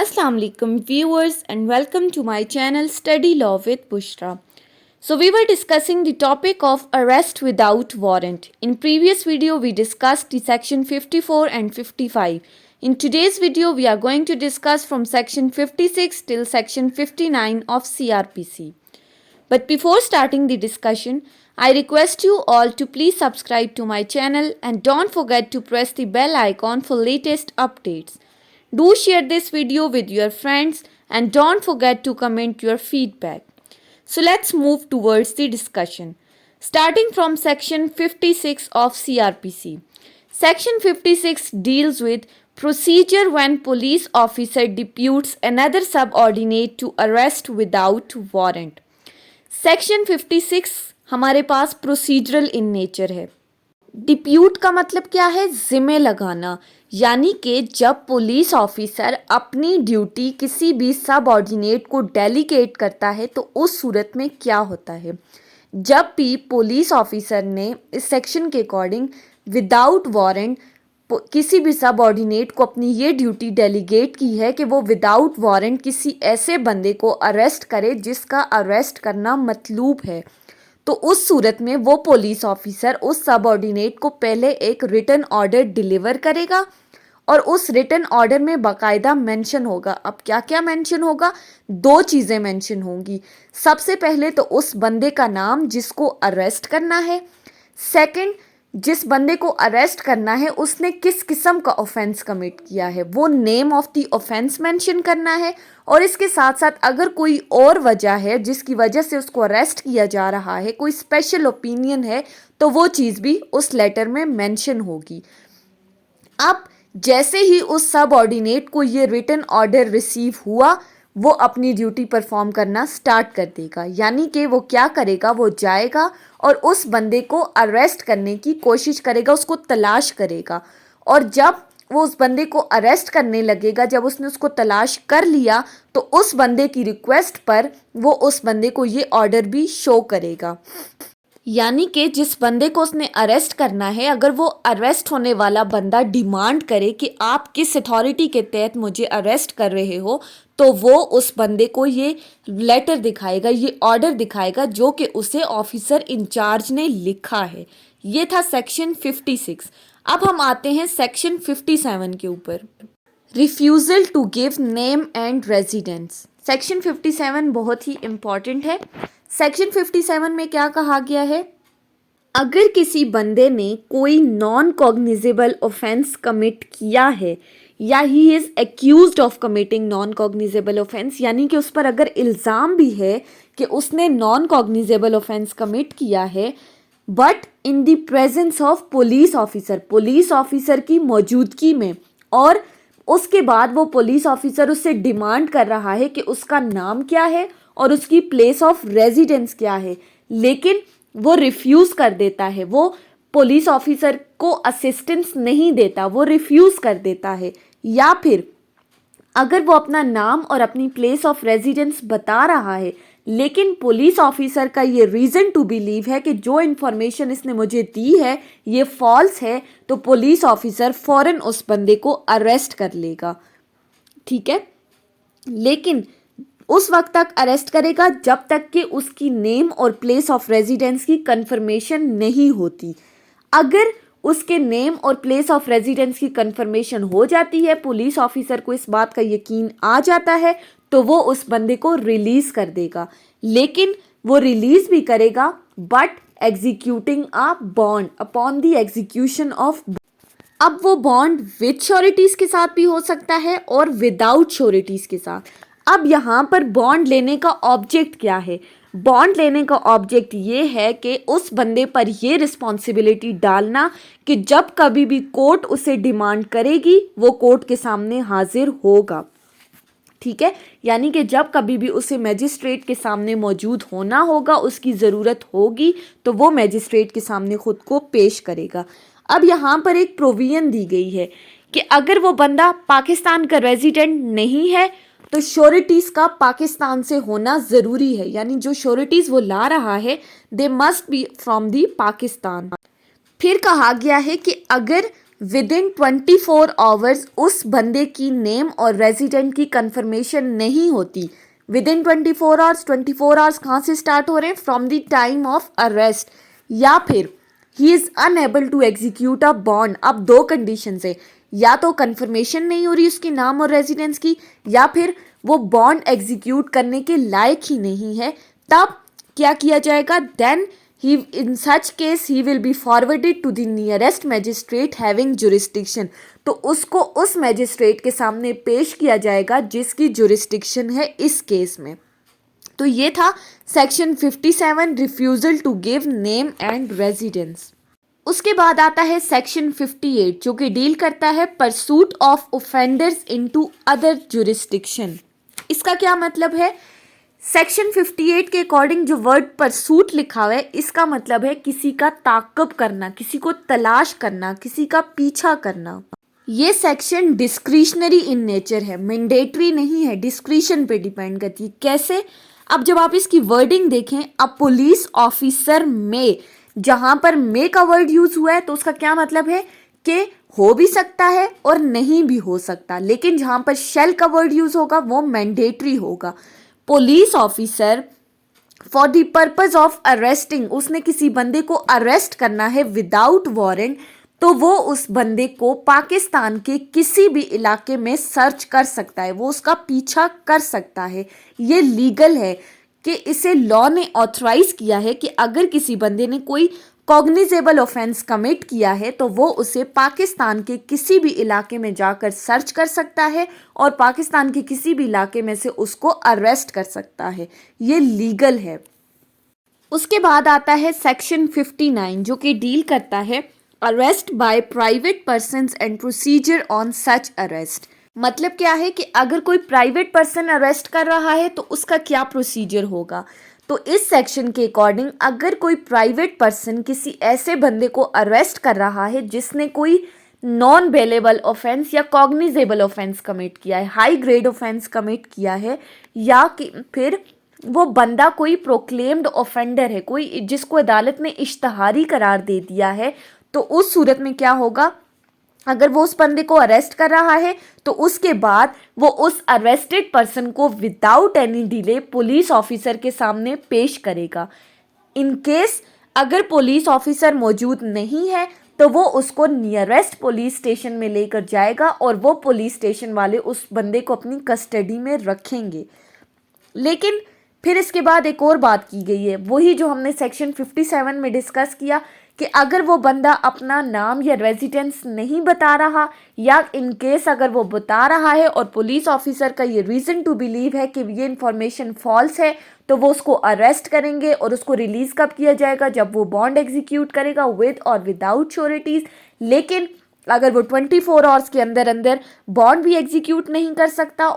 Assalamu alaikum viewers and welcome to my channel Study Law with Bushra. So we were discussing the topic of arrest without warrant. In previous video we discussed the section 54 and 55. In today's video we are going to discuss from section 56 till section 59 of CRPC. But before starting the discussion, I request you all to please subscribe to my channel and don't forget to press the bell icon for latest updates. Do share this video with your friends and don't forget to comment your feedback. So let's move towards the discussion. Starting from section 56 of CRPC. Section 56 deals with procedure when police officer deputes another subordinate to arrest without warrant. Section 56 हमारे पास procedural in nature है। Depute का मतलब क्या है? जिम्मे लगाना, यानी कि जब पुलिस ऑफिसर अपनी ड्यूटी किसी भी सबऑर्डिनेट को डेलीगेट करता है तो उस सूरत में क्या होता है। जब भी पुलिस ऑफिसर ने इस सेक्शन के अकॉर्डिंग विदाउट वारंट किसी भी सबऑर्डिनेट को अपनी ये ड्यूटी डेलीगेट की है कि वो विदाउट वारंट किसी ऐसे बंदे को अरेस्ट करे जिसका अरेस्ट करना मतलूब है, तो उस सूरत में वो पुलिस ऑफिसर उस सबऑर्डिनेट को पहले एक रिटन ऑर्डर डिलीवर करेगा और उस रिटन ऑर्डर में बाकायदा मेंशन होगा। अब क्या क्या मेंशन होगा? दो चीज़ें मेंशन होंगी। सबसे पहले तो उस बंदे का नाम जिसको अरेस्ट करना है, सेकंड जिस बंदे को अरेस्ट करना है उसने किस किस्म का ऑफेंस कमिट किया है, वो name of the offence mention करना है। और इसके साथ साथ अगर कोई और वजह है जिसकी वजह से उसको अरेस्ट किया जा रहा है, कोई स्पेशल ओपिनियन है, तो वो चीज़ भी उस लेटर में मेंशन होगी। अब जैसे ही उस सबऑर्डिनेट को ये रिटन ऑर्डर रिसीव हुआ, वो अपनी ड्यूटी परफॉर्म करना स्टार्ट कर देगा। यानी कि वो क्या करेगा? वो जाएगा और उस बंदे को अरेस्ट करने की कोशिश करेगा, उसको तलाश करेगा। और जब वो उस बंदे को अरेस्ट करने लगेगा, जब उसने उसको तलाश कर लिया, तो उस बंदे की रिक्वेस्ट पर वो उस बंदे को ये ऑर्डर भी शो करेगा। यानी कि जिस बंदे को उसने अरेस्ट करना है, अगर वो अरेस्ट होने वाला बंदा डिमांड करे कि आप किस अथॉरिटी के तहत मुझे अरेस्ट कर रहे हो, तो वो उस बंदे को ये लेटर दिखाएगा, ये ऑर्डर दिखाएगा जो कि उसे ऑफिसर इंचार्ज ने लिखा है। ये था सेक्शन 56। अब हम आते हैं सेक्शन 57 के ऊपर। Refusal to give name and residence. Section 57 बहुत ही इम्पॉर्टेंट है। सेक्शन 57 में क्या कहा गया है? अगर किसी बंदे ने कोई नॉन कॉग्निजेबल ऑफेंस कमिट किया है या he is accused of committing non cognizable offence, यानी कि उस पर अगर इल्ज़ाम भी है कि उसने नॉन कॉग्निजेबल ऑफेंस कमिट किया है, but in the presence of police officer, police officer की मौजूदगी में, और उसके बाद वो पुलिस ऑफिसर उससे डिमांड कर रहा है कि उसका नाम क्या है और उसकी प्लेस ऑफ रेजिडेंस क्या है, लेकिन वो रिफ्यूज़ कर देता है, वो पुलिस ऑफिसर को असिस्टेंस नहीं देता, वो रिफ्यूज़ कर देता है। या फिर अगर वो अपना नाम और अपनी प्लेस ऑफ रेजिडेंस बता रहा है, लेकिन पुलिस ऑफिसर का ये रीज़न टू बिलीव है कि जो इन्फॉर्मेशन इसने मुझे दी है ये फॉल्स है, तो पुलिस ऑफिसर फ़ौरन उस बंदे को अरेस्ट कर लेगा। ठीक है, लेकिन उस वक्त तक अरेस्ट करेगा जब तक कि उसकी नेम और प्लेस ऑफ रेजिडेंस की कंफर्मेशन नहीं होती। अगर उसके नेम और प्लेस ऑफ रेजिडेंस की कंफर्मेशन हो जाती है, पुलिस ऑफिसर को इस बात का यकीन आ जाता है, तो वो उस बंदे को रिलीज़ कर देगा। लेकिन वो रिलीज़ भी करेगा but executing a bond upon the execution of. अब वो बॉन्ड विद श्योरिटीज़ के साथ भी हो सकता है और विदाउट श्योरिटीज़ के साथ। अब यहाँ पर बॉन्ड लेने का ऑब्जेक्ट क्या है? बॉन्ड लेने का ऑब्जेक्ट ये है कि उस बंदे पर ये रिस्पॉन्सिबिलिटी डालना कि जब कभी भी कोर्ट उसे डिमांड करेगी वो कोर्ट के सामने हाजिर होगा। ठीक है, यानी कि जब कभी भी उसे मैजिस्ट्रेट के सामने मौजूद होना होगा, उसकी ज़रूरत होगी, तो वो मैजिस्ट्रेट के सामने ख़ुद को पेश करेगा। अब यहाँ पर एक प्रोविजन दी गई है कि अगर वो बंदा पाकिस्तान का रेजिडेंट नहीं है तो श्योरिटीज़ का पाकिस्तान से होना ज़रूरी है, यानी जो श्योरिटीज़ वो ला रहा है they must be from the Pakistan. फिर कहा गया है कि अगर विद इन 24 आवर्स उस बंदे की नेम और रेजिडेंट की कंफर्मेशन नहीं होती। विद इन 24 आवर्स, 24 आवर्स कहाँ से स्टार्ट हो रहे हैं? From the time of arrest. या फिर he is unable to execute a bond. अब दो कंडीशन है, या तो कंफर्मेशन नहीं हो रही उसकी नाम और रेजिडेंस की, या फिर वो बॉन्ड एग्जीक्यूट करने के लायक ही नहीं है। तब क्या किया जाएगा? Then he in such case he will be forwarded to the nearest magistrate having jurisdiction। तो उसको उस मैजिस्ट्रेट के सामने पेश किया जाएगा जिसकी जुरिस्डिक्शन है इस केस में। तो ये था section 57 refusal to give name and residence. उसके बाद आता है सेक्शन 58 जो कि डील करता है pursuit of offenders into other jurisdiction. इसका क्या मतलब है? सेक्शन 58 के अकॉर्डिंग जो वर्ड परसूट लिखा हुआ है इसका मतलब है किसी का ताक़ब करना, किसी को तलाश करना, किसी का पीछा करना। ये सेक्शन डिस्क्रिशनरी इन नेचर है, मैंडेटरी नहीं है, डिस्क्रिशन पे डिपेंड करती है। कैसे? अब जब आप इसकी वर्डिंग देखें, अब पुलिस ऑफिसर में, जहां पर मे का वर्ड यूज हुआ है तो उसका क्या मतलब है कि हो भी सकता है और नहीं भी हो सकता, लेकिन जहां पर शैल का वर्ड यूज होगा वो मैंडेटरी होगा। Police officer for the purpose of arresting, उसने किसी बंदे को अरेस्ट करना है विदाउट वारंट, तो वो उस बंदे को पाकिस्तान के किसी भी इलाके में सर्च कर सकता है, वो उसका पीछा कर सकता है। ये लीगल है कि इसे लॉ ने ऑथराइज किया है कि अगर किसी बंदे ने कोई कॉग्निजेबल ऑफेंस कमिट किया है तो वो उसे पाकिस्तान के किसी भी इलाके में जाकर सर्च कर सकता है और पाकिस्तान के किसी भी इलाके में से उसको अरेस्ट कर सकता है। ये लीगल है। उसके बाद आता है सेक्शन 59 जो कि डील करता है arrest by private persons and procedure on such arrest. मतलब क्या है कि अगर कोई प्राइवेट पर्सन अरेस्ट कर रहा है तो उसका क्या प्रोसीजर होगा। तो इस सेक्शन के अकॉर्डिंग अगर कोई प्राइवेट पर्सन किसी ऐसे बंदे को अरेस्ट कर रहा है जिसने कोई नॉन बेलेबल ऑफेंस या कॉग्निजेबल ऑफेंस कमिट किया है, हाई ग्रेड ऑफेंस कमिट किया है, या कि फिर वो बंदा कोई प्रोक्लेम्ड ऑफेंडर है, कोई जिसको अदालत ने इश्तहारी करार दे दिया है, तो उस सूरत में क्या होगा? अगर वो उस बंदे को अरेस्ट कर रहा है तो उसके बाद वो उस अरेस्टेड पर्सन को without any delay police officer के सामने पेश करेगा। इन केस अगर पुलिस ऑफिसर मौजूद नहीं है तो वो उसको नियरेस्ट पुलिस स्टेशन में लेकर जाएगा और वो पुलिस स्टेशन वाले उस बंदे को अपनी कस्टडी में रखेंगे। लेकिन फिर इसके बाद एक और बात की गई है, वही जो हमने सेक्शन 57 में डिस्कस किया कि अगर वो बंदा अपना नाम या रेजिडेंस नहीं बता रहा, या इन केस अगर वो बता रहा है और पुलिस ऑफिसर का ये रीज़न टू बिलीव है कि ये इन्फॉर्मेशन फॉल्स है, तो वो उसको अरेस्ट करेंगे और उसको रिलीज़ कब किया जाएगा? जब वो बॉन्ड एग्जीक्यूट करेगा विद और विदाउट श्योरिटीज़। लेकिन अगर वो 24 आवर्स के अंदर अंदर बॉन्ड भी एग्जीक्यूट नहीं कर सकता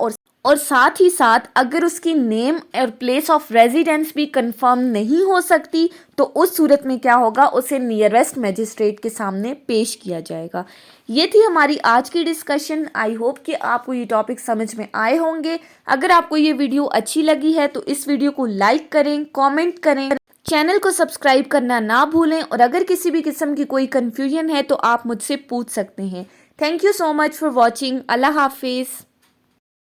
और साथ ही साथ अगर उसकी नेम और प्लेस ऑफ रेजिडेंस भी कंफर्म नहीं हो सकती तो उस सूरत में क्या होगा? उसे नियरेस्ट मैजिस्ट्रेट के सामने पेश किया जाएगा। ये थी हमारी आज की डिस्कशन। आई होप कि आपको ये टॉपिक समझ में आए होंगे। अगर आपको ये वीडियो अच्छी लगी है तो इस वीडियो को लाइक करें, कमेंट करें, चैनल को सब्सक्राइब करना ना भूलें, और अगर किसी भी किस्म की कोई कन्फ्यूजन है तो आप मुझसे पूछ सकते हैं। Thank you so much for watching. अल्लाह हाफिज़।